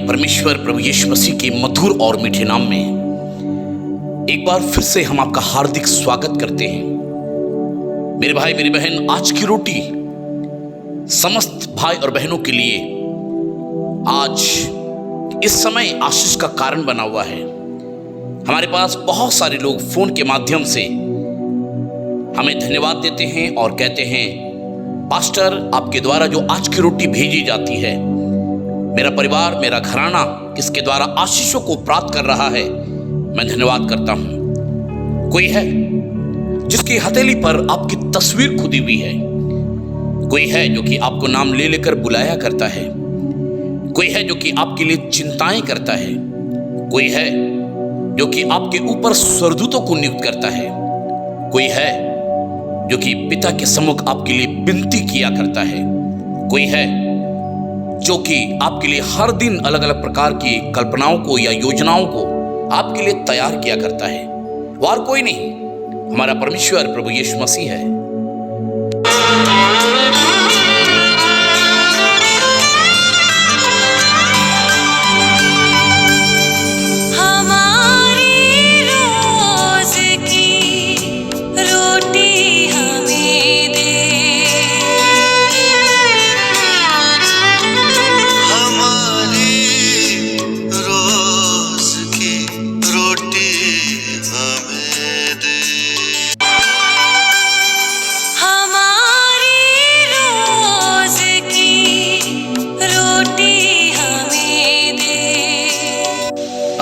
परमेश्वर प्रभु यीशु मसीह के मधुर और मीठे नाम में एक बार फिर से हम आपका हार्दिक स्वागत करते हैं। मेरे भाई मेरी बहन, आज की रोटी समस्त भाई और बहनों के लिए आज इस समय आशीष का कारण बना हुआ है। हमारे पास बहुत सारे लोग फोन के माध्यम से हमें धन्यवाद देते हैं और कहते हैं, पास्टर आपके द्वारा जो आज की रोटी भेजी जाती है, मेरा परिवार, मेरा घराना इसके द्वारा आशीषों को प्राप्त कर रहा है, मैं धन्यवाद करता हूं। कोई है जिसकी हथेली पर आपकी तस्वीर खुदी हुई है, कोई है जो कि आपको नाम ले लेकर बुलाया करता है, कोई है जो कि आपके लिए चिंताएं करता है, कोई है जो कि आपके ऊपर स्वर्गदूतों को नियुक्त करता है, कोई है जो कि पिता के सम्मुख आपके लिए विनती किया करता है, कोई है जो कि आपके लिए हर दिन अलग अलग प्रकार की कल्पनाओं को या योजनाओं को आपके लिए तैयार किया करता है। वो और कोई नहीं, हमारा परमेश्वर प्रभु यीशु मसीह है।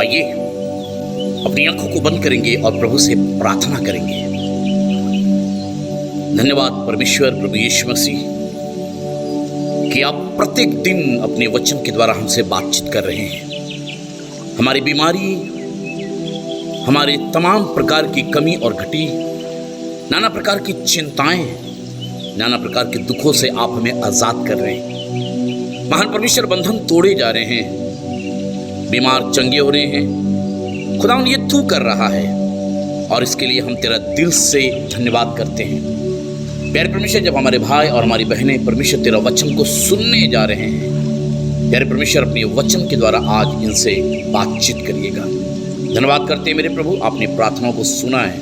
आइए अपनी आंखों को बंद करेंगे और प्रभु से प्रार्थना करेंगे। धन्यवाद परमेश्वर प्रभु यीशु मसीह कि आप प्रत्येक दिन अपने वचन के द्वारा हमसे बातचीत कर रहे हैं। हमारी बीमारी, हमारे तमाम प्रकार की कमी और घटी, नाना प्रकार की चिंताएं, नाना प्रकार के दुखों से आप हमें आजाद कर रहे हैं। महान परमेश्वर बंधन तोड़े जा रहे हैं, बीमार चंगे हो रहे हैं। खुदावन ये तू कर रहा है और इसके लिए हम तेरा दिल से धन्यवाद करते हैं। प्यारे परमेश्वर, जब हमारे भाई और हमारी बहनें परमेश्वर तेरा वचन को सुनने जा रहे हैं, प्यारे परमेश्वर अपने वचन के द्वारा आज इनसे बातचीत करिएगा। धन्यवाद करते हैं मेरे प्रभु, आपने प्रार्थनाओं को सुना है,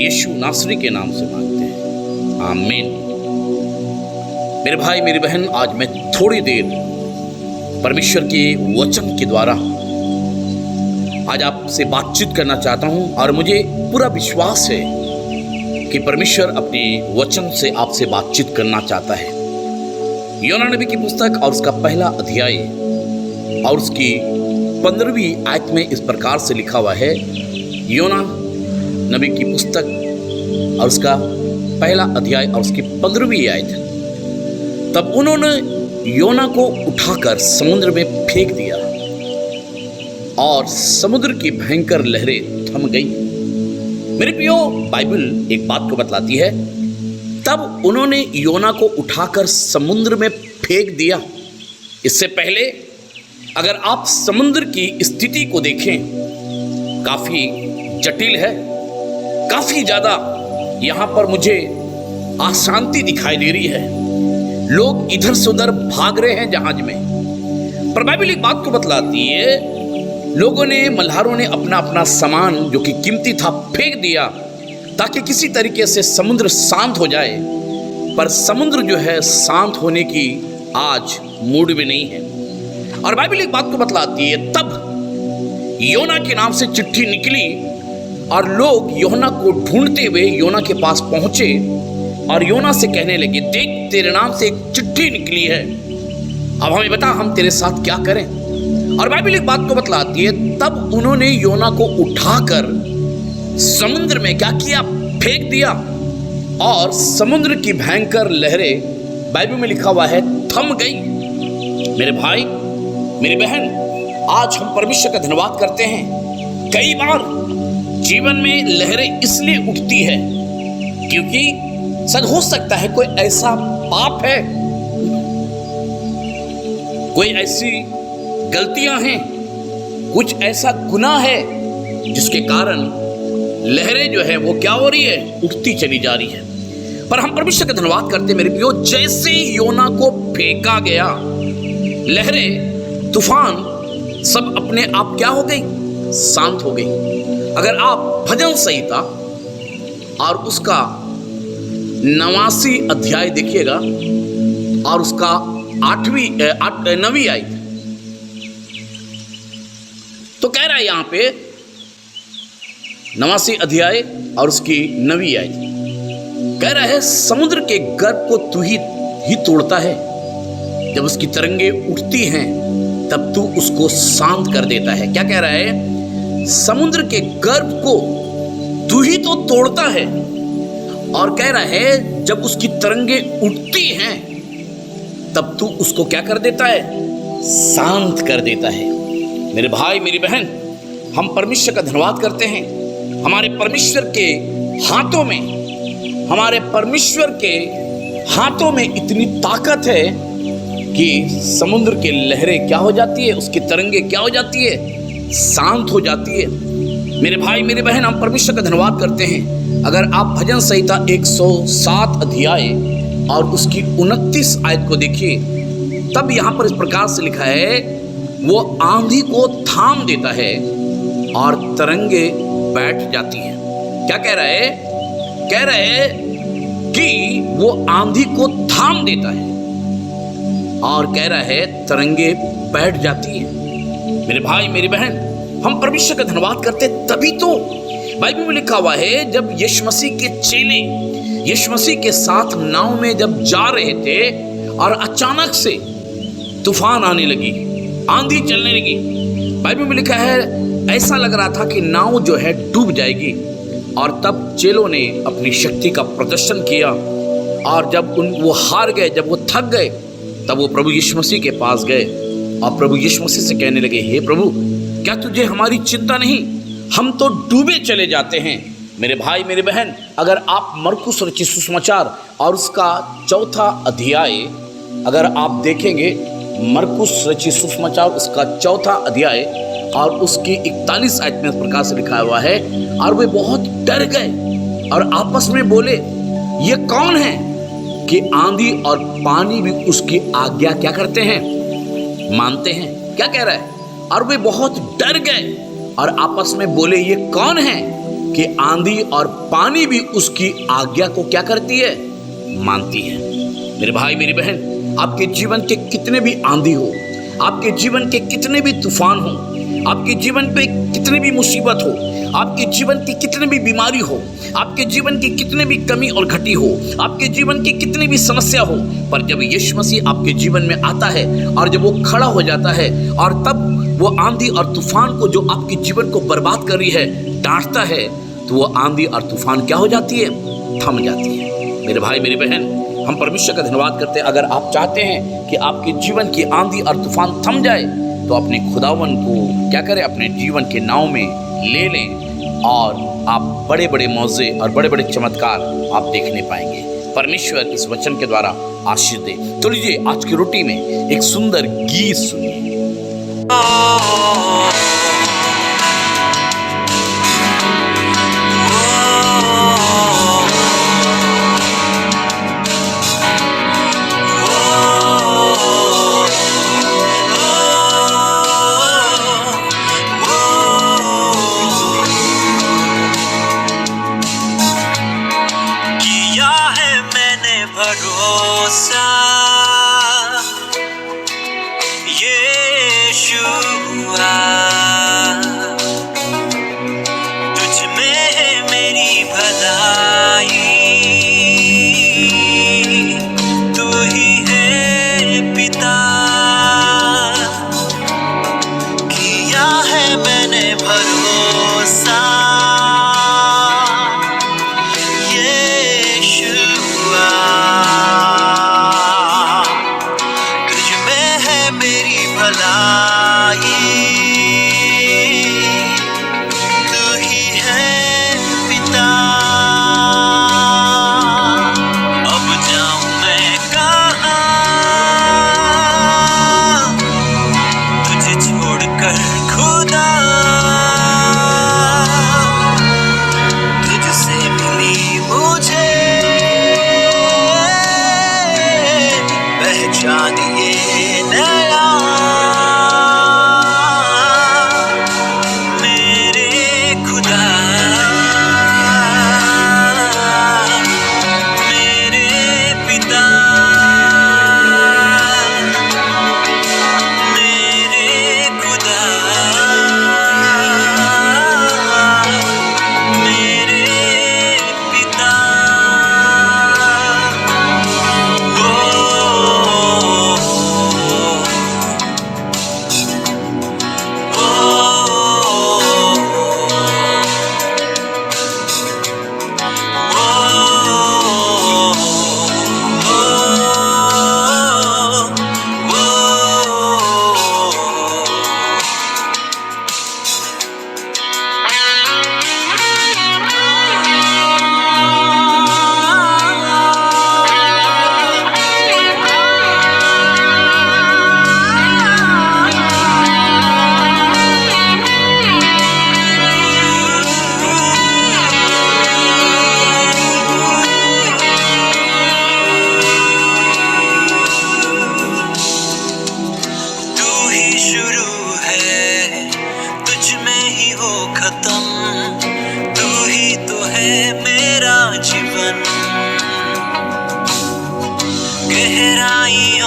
यीशु नासरी के नाम से मांगते हैं, आमीन। मेरे भाई मेरी बहन, आज मैं थोड़ी देर परमेश्वर के वचन के द्वारा आज आपसे बातचीत करना चाहता हूं और मुझे पूरा विश्वास है कि परमेश्वर अपने वचन से आपसे बातचीत करना चाहता है। योना नबी की पुस्तक और उसका पहला अध्याय और उसकी 15वीं आयत में इस प्रकार से लिखा हुआ है। योना नबी की पुस्तक और उसका पहला अध्याय और उसकी 15वीं आयत। तब उन्होंने योना को उठाकर समुद्र में फेंक दिया और समुद्र की भयंकर लहरें थम गई। मेरे प्रियो, बाइबल एक बात को बतलाती है, तब उन्होंने योना को उठाकर समुद्र में फेंक दिया। इससे पहले अगर आप समुद्र की स्थिति को देखें, काफी जटिल है, काफी ज्यादा यहां पर मुझे अशांति दिखाई दे रही है। लोग इधर से उधर भाग रहे हैं जहाज में। पर बाइबल एक बात को बतलाती है, लोगों ने, मल्हारों ने अपना अपना सामान जो कि कीमती था फेंक दिया ताकि किसी तरीके से समुद्र शांत हो जाए। पर समुद्र जो है शांत होने की आज मूड में नहीं है। और बाइबल एक बात को बतलाती है, तब योना के नाम से चिट्ठी निकली और लोग योना को ढूंढते हुए योना के पास पहुंचे और योना से कहने लगे, देख तेरे नाम से एक चिट्ठी निकली है, अब हमें बता हम तेरे साथ क्या करें। और बाइबल एक बात को बतलाती है, तब उन्होंने योना को उठाकर समुद्र में क्या किया, फेंक दिया और समुद्र की भयंकर लहरें, बाइबल में लिखा हुआ है, थम गई। मेरे भाई मेरी बहन, आज हम परमेश्वर का धन्यवाद करते हैं। कई बार जीवन में लहरें इसलिए उठती है क्योंकि सच हो सकता है कोई ऐसा पाप है, कोई ऐसी गलतियां हैं, कुछ ऐसा गुनाह है जिसके कारण लहरें जो है वो क्या हो रही है, उठती चली जा रही है। पर हम परमेश्वर का धन्यवाद करते हैं मेरे प्रियो, जैसे योना को फेंका गया, लहरें, तूफान सब अपने आप क्या हो गई, शांत हो गई। अगर आप भजन संहिता और उसका 89 अध्याय देखिएगा और उसका 9वीं आयत, तो कह रहा है यहां पे 89 अध्याय और उसकी 9वीं आयत कह रहा है, समुद्र के गर्भ को तू ही तोड़ता है, जब उसकी तरंगे उठती हैं तब तू उसको शांत कर देता है। क्या कह रहा है? समुद्र के गर्भ को तू ही तो तोड़ता है, और कह रहा है जब उसकी तरंगे उठती हैं तब तू उसको क्या कर देता है, शांत कर देता है। मेरे भाई मेरी बहन, हम परमेश्वर का धन्यवाद करते हैं। हमारे परमेश्वर के हाथों में, हमारे परमेश्वर के हाथों में इतनी ताकत है कि समुद्र की लहरें क्या हो जाती है, उसकी तरंगे क्या हो जाती है, शांत हो जाती है। मेरे भाई मेरे बहन, हम परमेश्वर का धन्यवाद करते हैं। अगर आप भजन संहिता 107 अध्याय और उसकी 29 आयत को देखिए, तब यहां पर इस प्रकार से लिखा है, वो आंधी को थाम देता है और तरंगे बैठ जाती हैं। क्या कह रहा है? कह रहा है कि वो आंधी को थाम देता है और कह रहा है तरंगे बैठ जाती हैं। मेरे भाई मेरी बहन, हम परमेश्वर का धन्यवाद करते, तभी तो बाइबल में लिखा हुआ है, जब यीशु मसीह के चेले यीशु मसीह के साथ नाव में जब जा रहे थे और अचानक से तूफान आने लगी, आंधी चलने लगी, बाइबल में लिखा है ऐसा लग रहा था कि नाव जो है डूब जाएगी। और तब चेलों ने अपनी शक्ति का प्रदर्शन किया, और जब वो हार गए, जब वो थक गए, तब वो प्रभु यीशु मसीह के पास गए और प्रभु यीशु मसीह से कहने लगे, हे प्रभु, क्या तुझे हमारी चिंता नहीं, हम तो डूबे चले जाते हैं। मेरे भाई मेरे बहन, अगर आप मरकुस रचित सुसमाचार और उसका 4था अध्याय अगर आप देखेंगे, मरकुस रचित सुसमाचार उसका 4था अध्याय और उसकी 41 आयत में इस प्रकार से लिखा हुआ है, और वे बहुत डर गए और आपस में बोले, ये कौन है कि आंधी और पानी भी उसकी आज्ञा क्या करते हैं, मानते हैं। क्या कह रहा है? और वे बहुत डर गए और आपस में बोले, ये कौन है कि आंधी और पानी भी उसकी आज्ञा को क्या करती है, मानती है। मेरे भाई मेरी बहन, आपके जीवन के कितने भी आंधी हो, आपके जीवन के कितने भी तूफान हो, आपके जीवन पे कितनी भी मुसीबत हो, आपके जीवन की कितनी भी बीमारी हो, आपके जीवन की कितनी भी कमी और घटी हो, आपके जीवन की कितनी भी समस्या हो, पर जब यीशु मसीह आपके जीवन में आता है और जब वो खड़ा हो जाता है और तब वो आंधी और तूफान को जो आपके जीवन को बर्बाद कर रही है डांटता है, तो वो आंधी और तूफान क्या हो जाती है, थम जाती है। मेरे भाई मेरी बहन, हम परमेश्वर का धन्यवाद करते हैं। अगर आप चाहते हैं कि आपके जीवन की आंधी और तूफान थम जाए, तो अपने खुदावन को क्या करें, अपने जीवन के नाव में ले लें और आप बड़े बड़े मौजे और बड़े बड़े चमत्कार आप देखने पाएंगे। परमेश्वर इस वचन के द्वारा आशीष दे। तो लीजिए आज की रोटी में एक सुंदर गीत सुनिए। भरोसा यीशुआ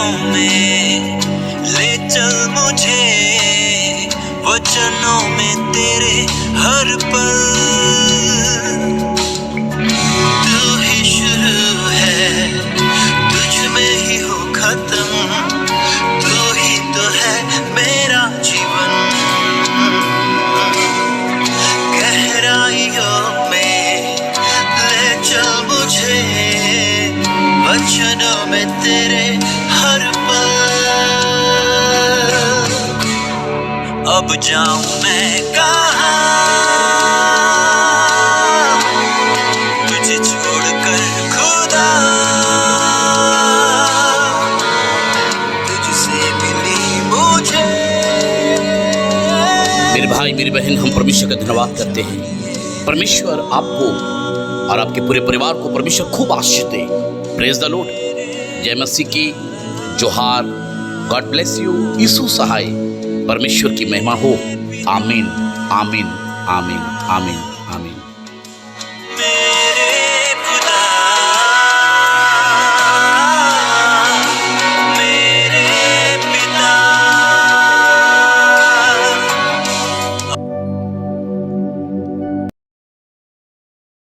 सपनों में ले चल मुझे, वचनों में तेरे हर पल। तू ही शुरू है, तुझ में ही हो खत्म, तू ही तो है मेरा जीवन। गहराइयों में ले चल मुझे, वचनों में तेरे हर पल। अब जाऊं मैं कहाँ तुझे छोड़कर खुदा, तुझसे मिली मुझे। मेरे भाई मेरी बहन, हम परमेश्वर का धन्यवाद करते हैं। परमेश्वर आपको और आपके पूरे परिवार को परमेश्वर खूब आशीष दे। Praise the lord. जय मसीह की जोहार। God bless you. यीशु सहाय। परमेश्वर की महिमा हो। आमीन आमीन आमीन आमीन।